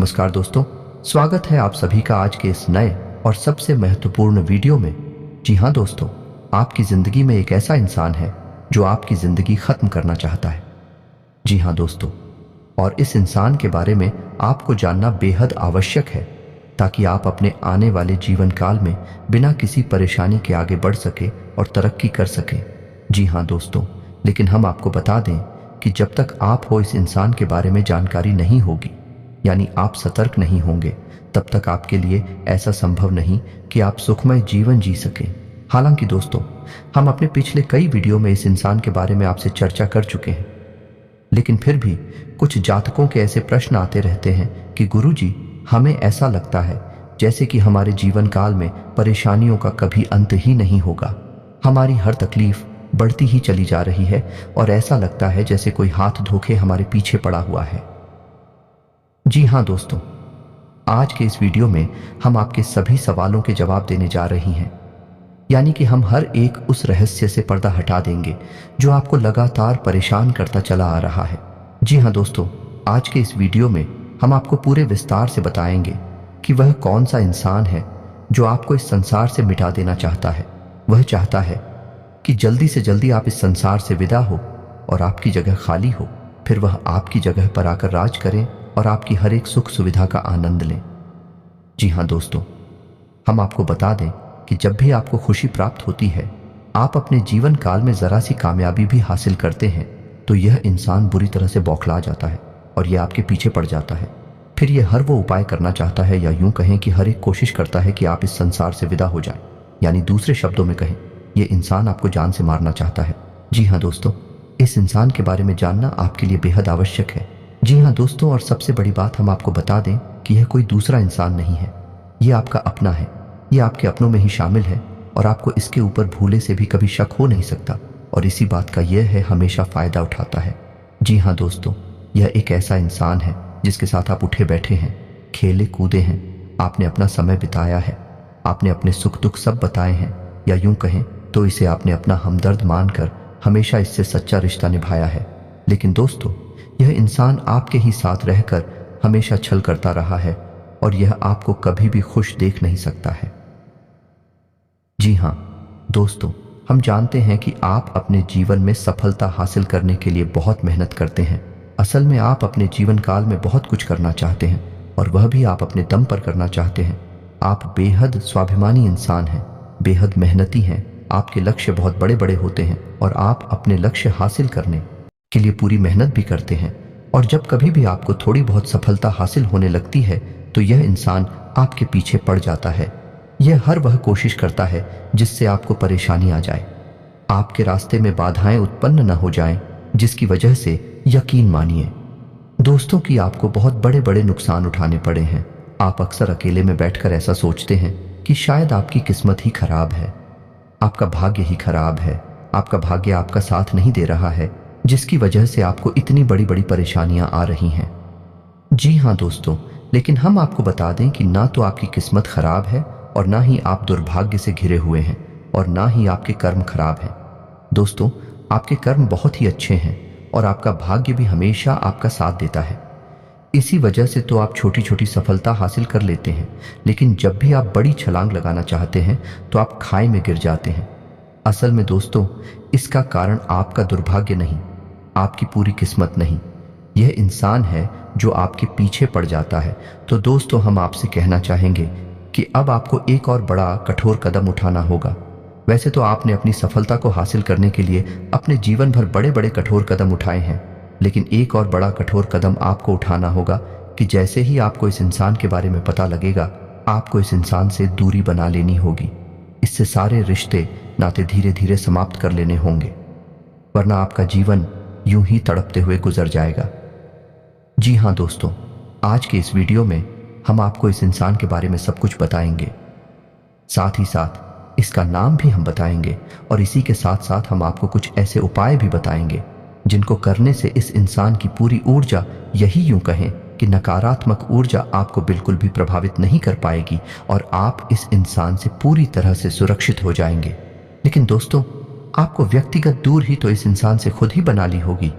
नमस्कार दोस्तों, स्वागत है आप सभी का आज के इस नए और सबसे महत्वपूर्ण वीडियो में। जी हाँ दोस्तों, आपकी ज़िंदगी में एक ऐसा इंसान है जो आपकी ज़िंदगी ख़त्म करना चाहता है। जी हाँ दोस्तों, और इस इंसान के बारे में आपको जानना बेहद आवश्यक है ताकि आप अपने आने वाले जीवन काल में बिना किसी परेशानी के आगे बढ़ सके और तरक्की कर सके। जी हाँ दोस्तों, लेकिन हम आपको बता दें कि जब तक आप हो इस इंसान के बारे में जानकारी नहीं होगी, यानी आप सतर्क नहीं होंगे, तब तक आपके लिए ऐसा संभव नहीं कि आप सुखमय जीवन जी सकें। हालांकि दोस्तों, हम अपने पिछले कई वीडियो में इस इंसान के बारे में आपसे चर्चा कर चुके हैं, लेकिन फिर भी कुछ जातकों के ऐसे प्रश्न आते रहते हैं कि गुरुजी, हमें ऐसा लगता है जैसे कि हमारे जीवन काल में परेशानियों का कभी अंत ही नहीं होगा। हमारी हर तकलीफ बढ़ती ही चली जा रही है और ऐसा लगता है जैसे कोई हाथ धोखे हमारे पीछे पड़ा हुआ है। जी हाँ दोस्तों, आज के इस वीडियो में हम आपके सभी सवालों के जवाब देने जा रही हैं, यानी कि हम हर एक उस रहस्य से पर्दा हटा देंगे जो आपको लगातार परेशान करता चला आ रहा है। जी हाँ दोस्तों, आज के इस वीडियो में हम आपको पूरे विस्तार से बताएंगे कि वह कौन सा इंसान है जो आपको इस संसार से मिटा देना चाहता है। वह चाहता है कि जल्दी से जल्दी आप इस संसार से विदा हो और आपकी जगह खाली हो, फिर वह आपकी जगह पर आकर राज करें और आपकी हर एक सुख सुविधा का आनंद लें। जी हाँ दोस्तों, हम आपको बता दें कि जब भी आपको खुशी प्राप्त होती है, आप अपने जीवन काल में ज़रा सी कामयाबी भी हासिल करते हैं, तो यह इंसान बुरी तरह से बौखला जाता है और यह आपके पीछे पड़ जाता है। फिर यह हर वो उपाय करना चाहता है, या यूं कहें कि हर एक कोशिश करता है कि आप इस संसार से विदा हो जाएं। यानी दूसरे शब्दों में कहें, यह इंसान आपको जान से मारना चाहता है। जी हाँ दोस्तों, इस इंसान के बारे में जानना आपके लिए बेहद आवश्यक है। जी हाँ दोस्तों, और सबसे बड़ी बात हम आपको बता दें कि यह कोई दूसरा इंसान नहीं है, यह आपका अपना है। यह आपके अपनों में ही शामिल है और आपको इसके ऊपर भूले से भी कभी शक हो नहीं सकता, और इसी बात का यह है हमेशा फ़ायदा उठाता है। जी हाँ दोस्तों, यह एक ऐसा इंसान है जिसके साथ आप उठे बैठे हैं, खेले कूदे हैं, आपने अपना समय बिताया है, आपने अपने सुख दुख सब बताए हैं, या यूं कहें तो इसे आपने अपना हमदर्द मानकर हमेशा इससे सच्चा रिश्ता निभाया है। लेकिन दोस्तों, यह इंसान आपके ही साथ रहकर हमेशा छल करता रहा है और यह आपको कभी भी खुश देख नहीं सकता है। जी हाँ दोस्तों, हम जानते हैं कि आप अपने जीवन में सफलता हासिल करने के लिए बहुत मेहनत करते हैं। असल में आप अपने जीवन काल में बहुत कुछ करना चाहते हैं, और वह भी आप अपने दम पर करना चाहते हैं। आप बेहद स्वाभिमानी इंसान हैं, बेहद मेहनती हैं, आपके लक्ष्य बहुत बड़े बड़े होते हैं और आप अपने लक्ष्य हासिल करने के लिए पूरी मेहनत भी करते हैं। और जब कभी भी आपको थोड़ी बहुत सफलता हासिल होने लगती है, तो यह इंसान आपके पीछे पड़ जाता है। यह हर वह कोशिश करता है जिससे आपको परेशानी आ जाए, आपके रास्ते में बाधाएं उत्पन्न न हो जाएं, जिसकी वजह से यकीन मानिए दोस्तों कि आपको बहुत बड़े बड़े नुकसान उठाने पड़े हैं। आप अक्सर अकेले में बैठकर ऐसा सोचते हैं कि शायद आपकी किस्मत ही खराब है, आपका भाग्य ही खराब है, आपका भाग्य आपका साथ नहीं दे रहा है, जिसकी वजह से आपको इतनी बड़ी बड़ी परेशानियां आ रही हैं। जी हाँ दोस्तों, लेकिन हम आपको बता दें कि ना तो आपकी किस्मत खराब है और ना ही आप दुर्भाग्य से घिरे हुए हैं, और ना ही आपके कर्म खराब हैं। दोस्तों, आपके कर्म बहुत ही अच्छे हैं और आपका भाग्य भी हमेशा आपका साथ देता है। इसी वजह से तो आप छोटी छोटी सफलता हासिल कर लेते हैं, लेकिन जब भी आप बड़ी छलांग लगाना चाहते हैं तो आप खाई में गिर जाते हैं। असल में दोस्तों, इसका कारण आपका दुर्भाग्य नहीं, आपकी पूरी किस्मत नहीं, यह इंसान है जो आपके पीछे पड़ जाता है। तो दोस्तों, हम आपसे कहना चाहेंगे कि अब आपको एक और बड़ा कठोर कदम उठाना होगा। वैसे तो आपने अपनी सफलता को हासिल करने के लिए अपने जीवन भर बड़े बड़े कठोर कदम उठाए हैं, लेकिन एक और बड़ा कठोर कदम आपको उठाना होगा कि जैसे ही आपको इस इंसान के बारे में पता लगेगा, आपको इस इंसान से दूरी बना लेनी होगी। इससे सारे रिश्ते नाते धीरे धीरे समाप्त कर लेने होंगे, वरना आपका जीवन यूं ही तड़पते हुए गुजर जाएगा। जी हाँ दोस्तों, आज के इस वीडियो में हम आपको इस इंसान के बारे में सब कुछ बताएंगे, साथ ही साथ इसका नाम भी हम बताएंगे, और इसी के साथ साथ हम आपको कुछ ऐसे उपाय भी बताएंगे जिनको करने से इस इंसान की पूरी ऊर्जा, यही यूं कहें कि नकारात्मक ऊर्जा, आपको बिल्कुल भी प्रभावित नहीं कर पाएगी और आप इस इंसान से पूरी तरह से सुरक्षित हो जाएंगे। लेकिन दोस्तों, आपको व्यक्तिगत दूर ही तो इस इंसान से खुद ही बना ली होगी।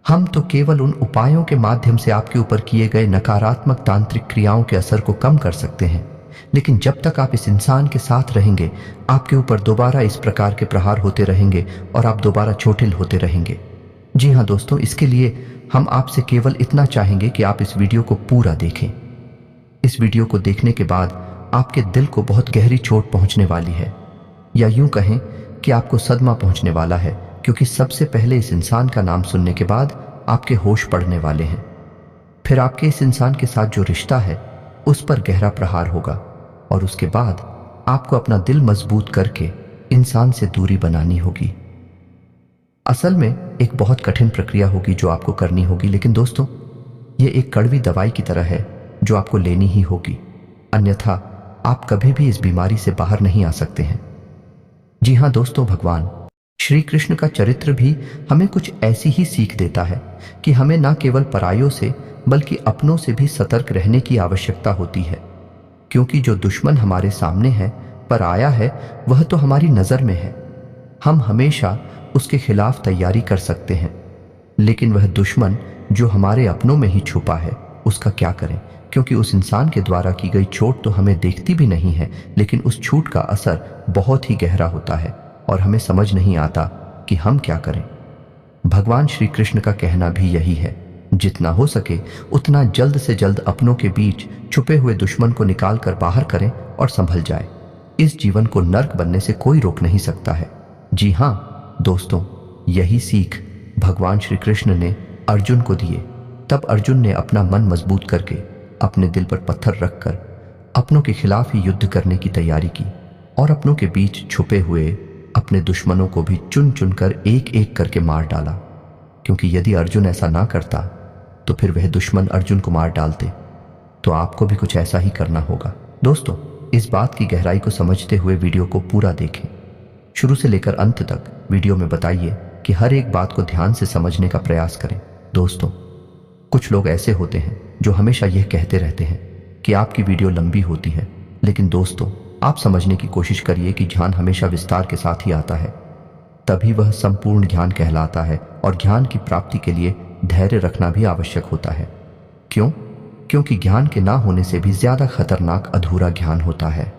हम तो केवल उन उपायों के माध्यम से आपके ऊपर किए गए नकारात्मक तांत्रिक क्रियाओं के असर को कम कर सकते हैं, लेकिन जब तक आप इस इंसान के साथ रहेंगे, आपके ऊपर दोबारा इस प्रकार के प्रहार होते रहेंगे और आप दोबारा चोटिल होते रहेंगे। जी हाँ दोस्तों, इसके लिए हम आपसे केवल इतना चाहेंगे कि आप इस वीडियो को पूरा देखें। इस वीडियो को देखने के बाद आपके दिल को बहुत गहरी चोट पहुंचने वाली है, या यूं कहें कि आपको सदमा पहुंचने वाला है, क्योंकि सबसे पहले इस इंसान का नाम सुनने के बाद आपके होश पड़ने वाले हैं। फिर आपके इस इंसान के साथ जो रिश्ता है उस पर गहरा प्रहार होगा, और उसके बाद आपको अपना दिल मजबूत करके इंसान से दूरी बनानी होगी। असल में एक बहुत कठिन प्रक्रिया होगी जो आपको करनी होगी, लेकिन दोस्तों ये एक कड़वी दवाई की तरह है जो आपको लेनी ही होगी, अन्यथा आप कभी भी इस बीमारी से बाहर नहीं आ सकते हैं। जी हाँ दोस्तों, भगवान श्री कृष्ण का चरित्र भी हमें कुछ ऐसी ही सीख देता है कि हमें न केवल परायों से बल्कि अपनों से भी सतर्क रहने की आवश्यकता होती है, क्योंकि जो दुश्मन हमारे सामने है, पराया है, वह तो हमारी नज़र में है। हम हमेशा उसके खिलाफ तैयारी कर सकते हैं, लेकिन वह दुश्मन जो हमारे अपनों में ही छुपा है उसका क्या करें, क्योंकि उस इंसान के द्वारा की गई चोट तो हमें देखती भी नहीं है, लेकिन उस छूट का असर बहुत ही गहरा होता है और हमें समझ नहीं आता कि हम क्या करें। भगवान श्री कृष्ण का कहना भी यही है, जितना हो सके उतना जल्द से जल्द अपनों के बीच छुपे हुए दुश्मन को निकाल कर बाहर करें और संभल जाए। इस जीवन को नर्क बनने से कोई रोक नहीं सकता है। जी हाँ दोस्तों, यही सीख भगवान श्री कृष्ण ने अर्जुन को दिए। तब अर्जुन ने अपना मन मजबूत करके अपने दिल पर पत्थर रखकर अपनों के खिलाफ ही युद्ध करने की तैयारी की और अपनों के बीच छुपे हुए अपने दुश्मनों को भी चुन चुनकर एक एक करके मार डाला, क्योंकि यदि अर्जुन ऐसा ना करता तो फिर वह दुश्मन अर्जुन को मार डालते। तो आपको भी कुछ ऐसा ही करना होगा। दोस्तों, इस बात की गहराई को समझते हुए वीडियो को पूरा देखें, शुरू से लेकर अंत तक वीडियो में बताइए कि हर एक बात को ध्यान से समझने का प्रयास करें। दोस्तों, कुछ लोग ऐसे होते हैं जो हमेशा यह कहते रहते हैं कि आपकी वीडियो लंबी होती है, लेकिन दोस्तों आप समझने की कोशिश करिए कि ज्ञान हमेशा विस्तार के साथ ही आता है, तभी वह संपूर्ण ज्ञान कहलाता है। और ज्ञान की प्राप्ति के लिए धैर्य रखना भी आवश्यक होता है। क्यों? क्योंकि ज्ञान के ना होने से भी ज्यादा खतरनाक अधूरा ज्ञान होता है।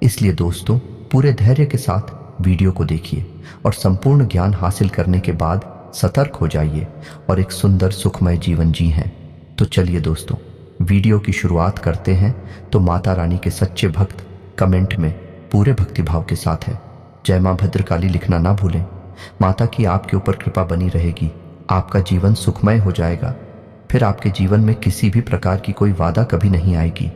इसलिए दोस्तों, पूरे धैर्य के साथ वीडियो को देखिए और संपूर्ण ज्ञान हासिल करने के बाद सतर्क हो जाइए और एक सुंदर सुखमय जीवन जी हैं। तो चलिए दोस्तों, वीडियो की शुरुआत करते हैं। तो माता रानी के सच्चे भक्त कमेंट में पूरे भक्तिभाव के साथ है जय मां भद्रकाली लिखना ना भूलें। माता की आपके ऊपर कृपा बनी रहेगी, आपका जीवन सुखमय हो जाएगा, फिर आपके जीवन में किसी भी प्रकार की कोई बाधा कभी नहीं आएगी।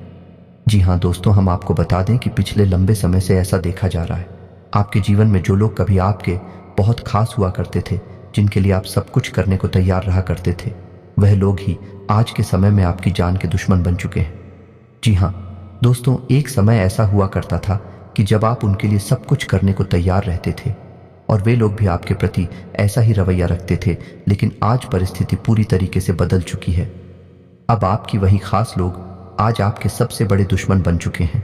जी हाँ दोस्तों, हम आपको बता दें कि पिछले लंबे समय से ऐसा देखा जा रहा है, आपके जीवन में जो लोग कभी आपके बहुत खास हुआ करते थे, जिनके लिए आप सब कुछ करने को तैयार रहा करते थे, वह लोग ही आज के समय में आपकी जान के दुश्मन बन चुके हैं। जी हाँ दोस्तों, एक समय ऐसा हुआ करता था कि जब आप उनके लिए सब कुछ करने को तैयार रहते थे और वे लोग भी आपके प्रति ऐसा ही रवैया रखते थे, लेकिन आज परिस्थिति पूरी तरीके से बदल चुकी है। अब आपकी वही खास लोग आज आपके सबसे बड़े दुश्मन बन चुके हैं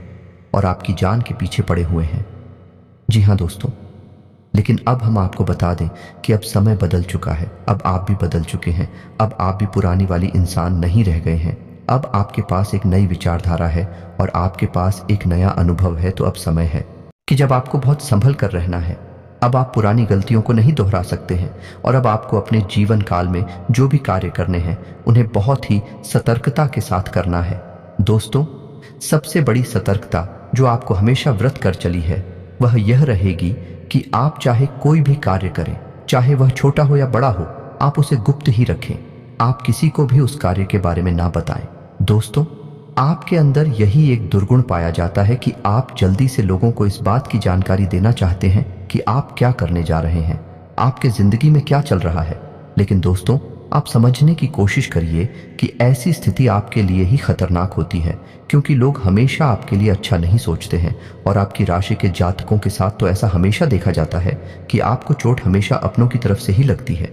और आपकी जान के पीछे पड़े हुए हैं। जी हाँ दोस्तों, लेकिन अब हम आपको बता दें कि अब समय बदल चुका है, अब आप भी बदल चुके हैं, अब आप भी पुरानी वाली इंसान नहीं रह गए हैं। अब आपके पास एक नई विचारधारा है और आपके पास एक नया अनुभव है। तो अब समय है कि जब आपको बहुत संभल कर रहना है। अब आप पुरानी गलतियों को नहीं दोहरा सकते हैं और अब आपको अपने जीवन काल में जो भी कार्य करने हैं उन्हें बहुत ही सतर्कता के साथ करना है। दोस्तों, सबसे बड़ी सतर्कता जो आपको हमेशा व्रत कर चली है वह यह रहेगी कि आप चाहे कोई भी कार्य करें, चाहे वह छोटा हो या बड़ा हो, आप उसे गुप्त ही रखें। आप किसी को भी उस कार्य के बारे में ना बताएं। दोस्तों, आपके अंदर यही एक दुर्गुण पाया जाता है कि आप जल्दी से लोगों को इस बात की जानकारी देना चाहते हैं कि आप क्या करने जा रहे हैं, आपके जिंदगी में क्या चल रहा है। लेकिन दोस्तों, आप समझने की कोशिश करिए कि ऐसी स्थिति आपके लिए ही खतरनाक होती है, क्योंकि लोग हमेशा आपके लिए अच्छा नहीं सोचते हैं और आपकी राशि के जातकों के साथ तो ऐसा हमेशा देखा जाता है कि आपको चोट हमेशा अपनों की तरफ से ही लगती है।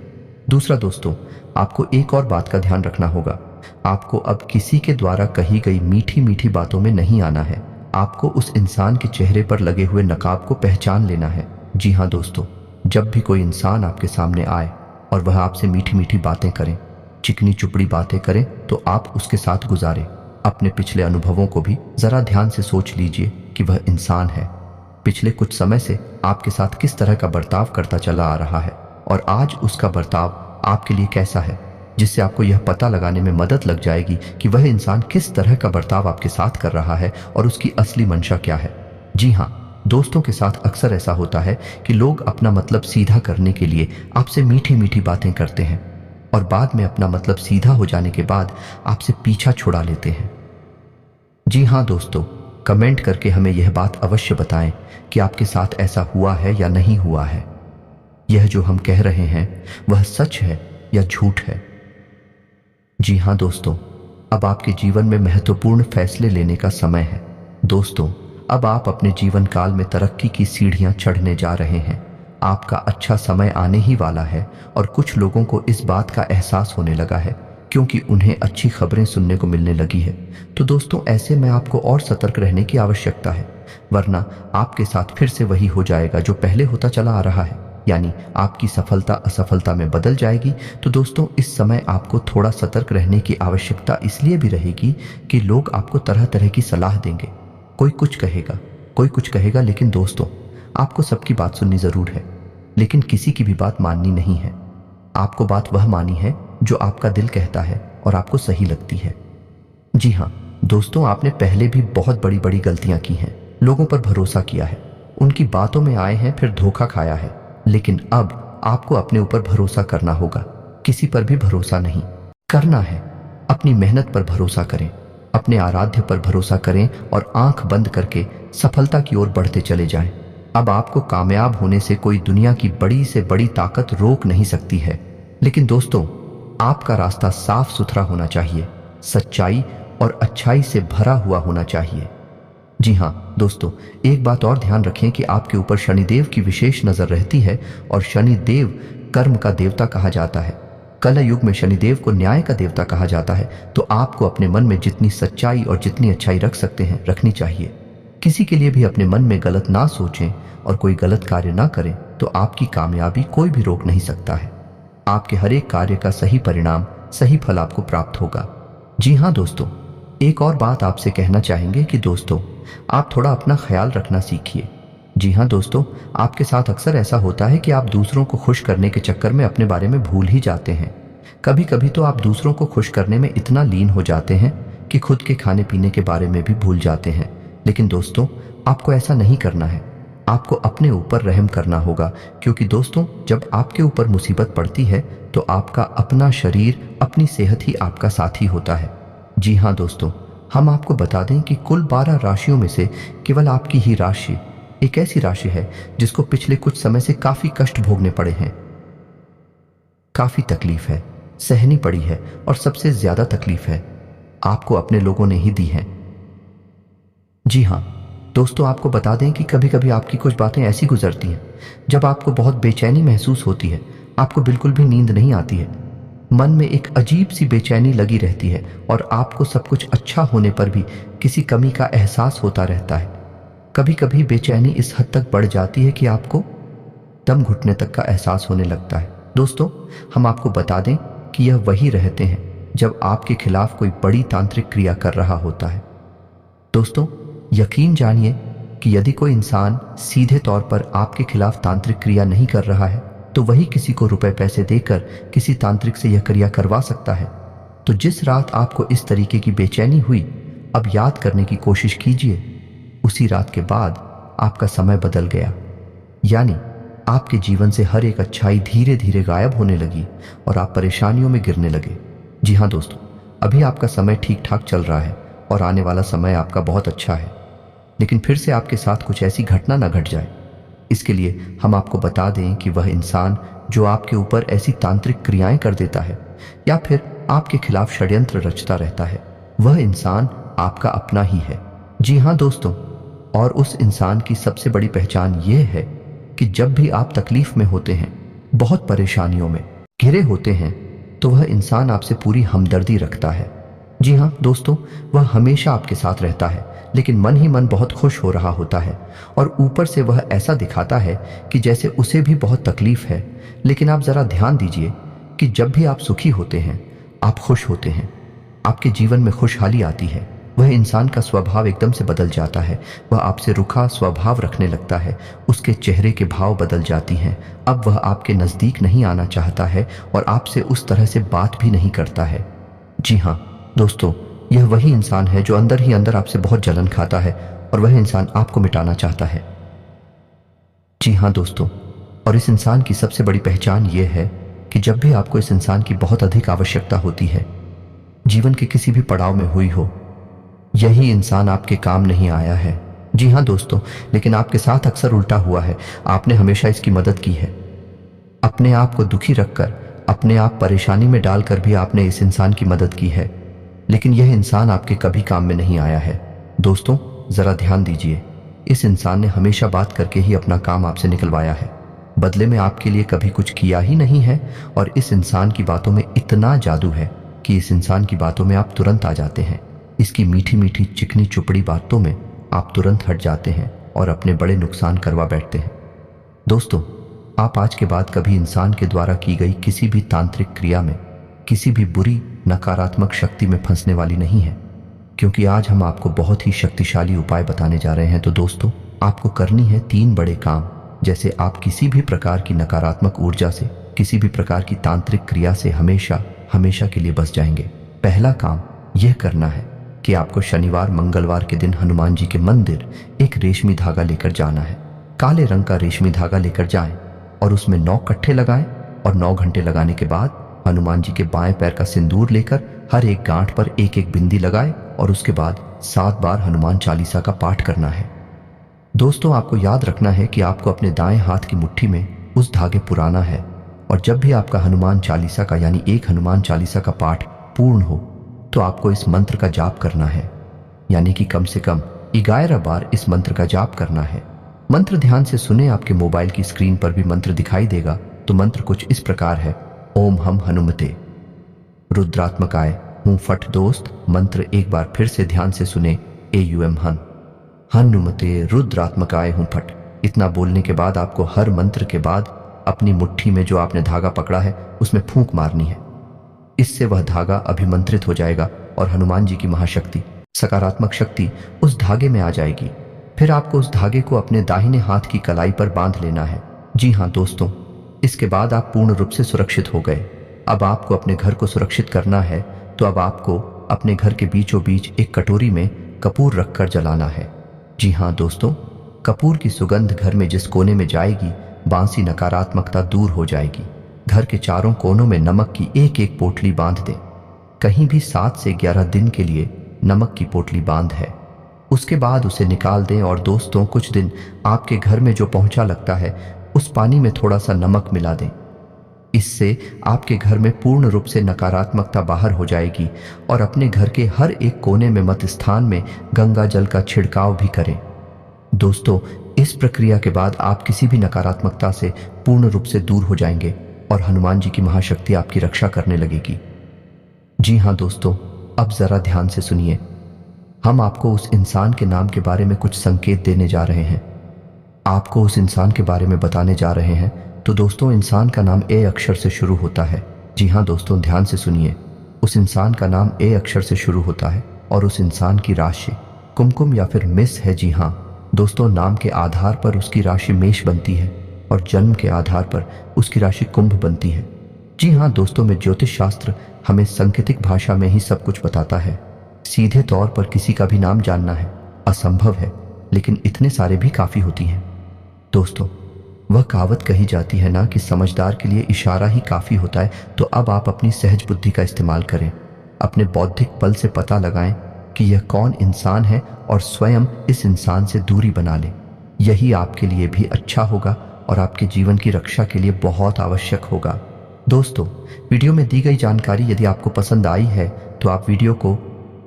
दूसरा दोस्तों, आपको एक और बात का ध्यान रखना होगा, आपको अब किसी के द्वारा कही गई मीठी मीठी बातों में नहीं आना है। आपको उस इंसान के चेहरे पर लगे हुए नकाब को पहचान लेना है। जी हाँ दोस्तों, जब भी कोई इंसान आपके सामने आए और वह आपसे मीठी मीठी बातें करें, चिकनी चुपड़ी बातें करें, तो आप उसके साथ गुजारें। अपने पिछले अनुभवों को भी जरा ध्यान से सोच लीजिए कि वह इंसान है, पिछले कुछ समय से आपके साथ किस तरह का बर्ताव करता चला आ रहा है और आज उसका बर्ताव आपके लिए कैसा है, जिससे आपको यह पता लगाने में मदद लग जाएगी कि वह इंसान किस तरह का बर्ताव आपके साथ कर रहा है और उसकी असली मंशा क्या है। जी हाँ, दोस्तों के साथ अक्सर ऐसा होता है कि लोग अपना मतलब सीधा करने के लिए आपसे मीठी मीठी बातें करते हैं और बाद में अपना मतलब सीधा हो जाने के बाद आपसे पीछा छुड़ा लेते हैं। जी हाँ दोस्तों, कमेंट करके हमें यह बात अवश्य बताएं कि आपके साथ ऐसा हुआ है या नहीं हुआ है। यह जो हम कह रहे हैं वह सच है या झूठ है। जी हाँ दोस्तों, अब आपके जीवन में महत्वपूर्ण फैसले लेने का समय है। दोस्तों, अब आप अपने जीवन काल में तरक्की की सीढ़ियां चढ़ने जा रहे हैं। आपका अच्छा समय आने ही वाला है और कुछ लोगों को इस बात का एहसास होने लगा है क्योंकि उन्हें अच्छी खबरें सुनने को मिलने लगी है। तो दोस्तों, ऐसे में आपको और सतर्क रहने की आवश्यकता है, वरना आपके साथ फिर से वही हो जाएगा जो पहले होता चला आ रहा है, यानी आपकी सफलता असफलता में बदल जाएगी। तो दोस्तों, इस समय आपको थोड़ा सतर्क रहने की आवश्यकता इसलिए भी रहेगी कि लोग आपको तरह तरह की सलाह देंगे। कोई कुछ कहेगा, लेकिन दोस्तों, आपको सबकी बात सुननी जरूर है, लेकिन किसी की भी बात माननी नहीं है। आपको बात वह मानी है जो आपका दिल कहता है और आपको सही लगती है। जी हाँ दोस्तों, आपने पहले भी बहुत बड़ी बड़ी गलतियां की हैं, लोगों पर भरोसा किया है, उनकी बातों में आए हैं, फिर धोखा खाया है। लेकिन अब आपको अपने ऊपर भरोसा करना होगा। किसी पर भी भरोसा नहीं करना है। अपनी मेहनत पर भरोसा करें, अपने आराध्य पर भरोसा करें और आंख बंद करके सफलता की ओर बढ़ते चले जाएं। अब आपको कामयाब होने से कोई दुनिया की बड़ी से बड़ी ताकत रोक नहीं सकती है। लेकिन दोस्तों, आपका रास्ता साफ सुथरा होना चाहिए, सच्चाई और अच्छाई से भरा हुआ होना चाहिए। जी हाँ दोस्तों, एक बात और ध्यान रखें कि आपके ऊपर शनिदेव की विशेष नजर रहती है और शनिदेव कर्म का देवता कहा जाता है। कल युग में शनिदेव को न्याय का देवता कहा जाता है। तो आपको अपने मन में जितनी सच्चाई और जितनी अच्छाई रख सकते हैं रखनी चाहिए। किसी के लिए भी अपने मन में गलत ना सोचें और कोई गलत कार्य ना करें, तो आपकी कामयाबी कोई भी रोक नहीं सकता है। आपके हर एक कार्य का सही परिणाम, सही फल आपको प्राप्त होगा। जी हाँ दोस्तों, एक और बात आपसे कहना चाहेंगे कि दोस्तों, आप थोड़ा अपना ख्याल रखना सीखिए। जी हाँ दोस्तों, आपके साथ अक्सर ऐसा होता है कि आप दूसरों को खुश करने के चक्कर में अपने बारे में भूल ही जाते हैं। कभी कभी तो आप दूसरों को खुश करने में इतना लीन हो जाते हैं कि खुद के खाने पीने के बारे में भी भूल जाते हैं। लेकिन दोस्तों, आपको ऐसा नहीं करना है। आपको अपने ऊपर रहम करना होगा, क्योंकि दोस्तों, जब आपके ऊपर मुसीबत पड़ती है तो आपका अपना शरीर, अपनी सेहत ही आपका साथी होता है। जी हाँ दोस्तों, हम आपको बता दें कि कुल 12 राशियों में से केवल आपकी ही राशि एक ऐसी राशि है जिसको पिछले कुछ समय से काफी कष्ट भोगने पड़े हैं, काफी तकलीफ है, सहनी पड़ी है और सबसे ज्यादा तकलीफ है आपको अपने लोगों ने ही दी है। जी हाँ दोस्तों, आपको बता दें कि कभी कभी आपकी कुछ बातें ऐसी गुजरती हैं जब आपको बहुत बेचैनी महसूस होती है, आपको बिल्कुल भी नींद नहीं आती है, मन में एक अजीब सी बेचैनी लगी रहती है और आपको सब कुछ अच्छा होने पर भी किसी कमी का एहसास होता रहता है। कभी कभी बेचैनी इस हद तक बढ़ जाती है कि आपको दम घुटने तक का एहसास होने लगता है। दोस्तों, हम आपको बता दें कि यह वही रहते हैं जब आपके खिलाफ कोई बड़ी तांत्रिक क्रिया कर रहा होता है। दोस्तों, यकीन जानिए कि यदि कोई इंसान सीधे तौर पर आपके खिलाफ तांत्रिक क्रिया नहीं कर रहा है तो वही किसी को रुपए पैसे देकर किसी तांत्रिक से यह क्रिया करवा सकता है। तो जिस रात आपको इस तरीके की बेचैनी हुई, अब याद करने की कोशिश कीजिए, उसी रात के बाद आपका समय बदल गया, यानी आपके जीवन से हर एक अच्छाई धीरे धीरे गायब होने लगी और आप परेशानियों में गिरने लगे। जी हाँ दोस्तों, अभी आपका समय ठीक ठाक चल रहा है और आने वाला समय आपका बहुत अच्छा है, लेकिन फिर से आपके साथ कुछ ऐसी घटना ना घट जाए, इसके लिए हम आपको बता दें कि वह इंसान जो आपके ऊपर ऐसी तांत्रिक क्रियाएं कर देता है या फिर आपके खिलाफ षड्यंत्र रचता रहता है, वह इंसान आपका अपना ही है। जी हाँ दोस्तों, और उस इंसान की सबसे बड़ी पहचान यह है कि जब भी आप तकलीफ में होते हैं, बहुत परेशानियों में घिरे होते हैं, तो वह इंसान आपसे पूरी हमदर्दी रखता है। जी हाँ दोस्तों, वह हमेशा आपके साथ रहता है, लेकिन मन ही मन बहुत खुश हो रहा होता है और ऊपर से वह ऐसा दिखाता है कि जैसे उसे भी बहुत तकलीफ है। लेकिन आप जरा ध्यान दीजिए कि जब भी आप सुखी होते हैं, आप खुश होते हैं, आपके जीवन में खुशहाली आती है, वह इंसान का स्वभाव एकदम से बदल जाता है। वह आपसे रुखा स्वभाव रखने लगता है, उसके चेहरे के भाव बदल जाती हैं। अब वह आपके नज़दीक नहीं आना चाहता है और आपसे उस तरह से बात भी नहीं करता है। जी हाँ दोस्तों, यह वही इंसान है जो अंदर ही अंदर आपसे बहुत जलन खाता है और वह इंसान आपको मिटाना चाहता है। जी हाँ दोस्तों, और इस इंसान की सबसे बड़ी पहचान यह है कि जब भी आपको इस इंसान की बहुत अधिक आवश्यकता होती है, जीवन के किसी भी पड़ाव में हुई हो, यही इंसान आपके काम नहीं आया है। जी हाँ दोस्तों, लेकिन आपके साथ अक्सर उल्टा हुआ है। आपने हमेशा इसकी मदद की है। अपने आप को दुखी रखकर, अपने आप परेशानी में डालकर भी आपने इस इंसान की मदद की है, लेकिन यह इंसान आपके कभी काम में नहीं आया है। दोस्तों जरा ध्यान दीजिए, इस इंसान ने हमेशा बात करके ही अपना काम आपसे निकलवाया है, बदले में आपके लिए कभी कुछ किया ही नहीं है। और इस इंसान की बातों में इतना जादू है कि इस इंसान की बातों में आप तुरंत आ जाते हैं। इसकी मीठी मीठी चिकनी चुपड़ी बातों में आप तुरंत हट जाते हैं और अपने बड़े नुकसान करवा बैठते हैं। दोस्तों, आप आज के बाद कभी इंसान के द्वारा की गई किसी भी तांत्रिक क्रिया में, किसी भी बुरी नकारात्मक शक्ति में फंसने वाली नहीं है, क्योंकि आज हम आपको बहुत ही शक्तिशाली उपाय बताने जा रहे हैं। तो दोस्तों, आपको करनी है 3 बड़े काम, जैसे आप किसी भी प्रकार की नकारात्मक ऊर्जा से, किसी भी प्रकार की तांत्रिक क्रिया से हमेशा हमेशा के लिए बच जाएंगे। पहला काम यह करना है कि आपको शनिवार मंगलवार के दिन हनुमान जी के मंदिर एक रेशमी धागा लेकर जाना है। काले रंग का रेशमी धागा लेकर जाएं और उसमें 9 कट्ठे लगाएं और 9 घंटे लगाने के बाद हनुमान जी के बाएं पैर का सिंदूर लेकर हर एक गांठ पर एक एक बिंदी लगाएं और उसके बाद 7 बार हनुमान चालीसा का पाठ करना है। दोस्तों, आपको याद रखना है कि आपको अपने दाएं हाथ की मुट्ठी में उस धागे पुराना है, और जब भी आपका हनुमान चालीसा का यानी एक हनुमान चालीसा का पाठ पूर्ण हो तो आपको इस मंत्र का जाप करना है, यानी कि कम से कम 11 बार इस मंत्र का जाप करना है। मंत्र ध्यान से सुने, आपके मोबाइल की स्क्रीन पर भी मंत्र दिखाई देगा। तो मंत्र कुछ इस प्रकार है: ओम हम हनुमते रुद्रात्मकाय हूं फट। दोस्त, मंत्र एक बार फिर से ध्यान से सुने, AUM हनुमते रुद्रात्मकाय हूं फट। इतना बोलने के बाद आपको हर मंत्र के बाद अपनी मुट्ठी में जो आपने धागा पकड़ा है उसमें फूंक मारनी है। इससे वह धागा अभिमंत्रित हो जाएगा और हनुमान जी की महाशक्ति, सकारात्मक शक्ति उस धागे में आ जाएगी। फिर आपको उस धागे को अपने दाहिने हाथ की कलाई पर बांध लेना है। जी हाँ दोस्तों, इसके बाद आप पूर्ण रूप से सुरक्षित हो गए। अब आपको अपने घर को सुरक्षित करना है, तो अब आपको अपने घर के बीचों बीच एक कटोरी में कपूर रखकर जलाना है। जी हाँ दोस्तों, कपूर की सुगंध घर में जिस कोने में जाएगी, बांसी नकारात्मकता दूर हो जाएगी। घर के चारों कोनों में नमक की एक एक पोटली बांध दें। कहीं भी 7 से 11 दिन के लिए नमक की पोटली बांध है। उसके बाद उसे निकाल दें और दोस्तों, कुछ दिन आपके घर में जो पोंछा लगता है उस पानी में थोड़ा सा नमक मिला दें। इससे आपके घर में पूर्ण रूप से नकारात्मकता बाहर हो जाएगी। और अपने घर के हर एक कोने में मत स्थान में गंगा जल का छिड़काव भी करें। दोस्तों, इस प्रक्रिया के बाद आप किसी भी नकारात्मकता से पूर्ण रूप से दूर हो जाएंगे और हनुमान जी की महाशक्ति आपकी रक्षा करने लगेगी। जी हाँ दोस्तों, अब जरा ध्यान से सुनिए। हम आपको उस इंसान के नाम के बारे में कुछ संकेत देने जा रहे हैं, आपको उस इंसान के बारे में बताने जा रहे हैं। तो दोस्तों, इंसान का नाम A अक्षर से शुरू होता है। जी हाँ दोस्तों, ध्यान से सुनिए। उस इंसान का नाम A अक्षर से शुरू होता है और उस इंसान की राशि कुमकुम या फिर मिस है। जी हाँ दोस्तों, नाम के आधार पर उसकी राशि मेष बनती है और जन्म के आधार पर उसकी राशि कुंभ बनती है। जी हाँ दोस्तों, में ज्योतिष शास्त्र हमें सांकेतिक भाषा में ही सब कुछ बताता है। सीधे तौर पर किसी का भी नाम जानना है असंभव है, लेकिन इतने सारे भी काफ़ी होती हैं। दोस्तों, वह कहावत कही जाती है ना कि समझदार के लिए इशारा ही काफ़ी होता है। तो अब आप अपनी सहज बुद्धि का इस्तेमाल करें, अपने बौद्धिक बल से पता लगाएं कि यह कौन इंसान है और स्वयं इस इंसान से दूरी बना लें। यही आपके लिए भी अच्छा होगा और आपके जीवन की रक्षा के लिए बहुत आवश्यक होगा। दोस्तों, वीडियो में दी गई जानकारी यदि आपको पसंद आई है तो आप वीडियो को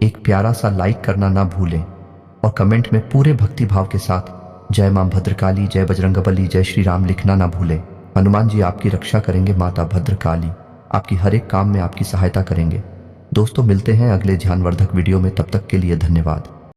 एक प्यारा सा लाइक करना ना भूलें और कमेंट में पूरे भक्ति भाव के साथ जय मां भद्रकाली, जय बजरंगबली, जय श्री राम लिखना ना भूलें। हनुमान जी आपकी रक्षा करेंगे, माता भद्रकाली आपकी हर एक काम में आपकी सहायता करेंगे। दोस्तों, मिलते हैं अगले ज्ञानवर्धक वीडियो में, तब तक के लिए धन्यवाद।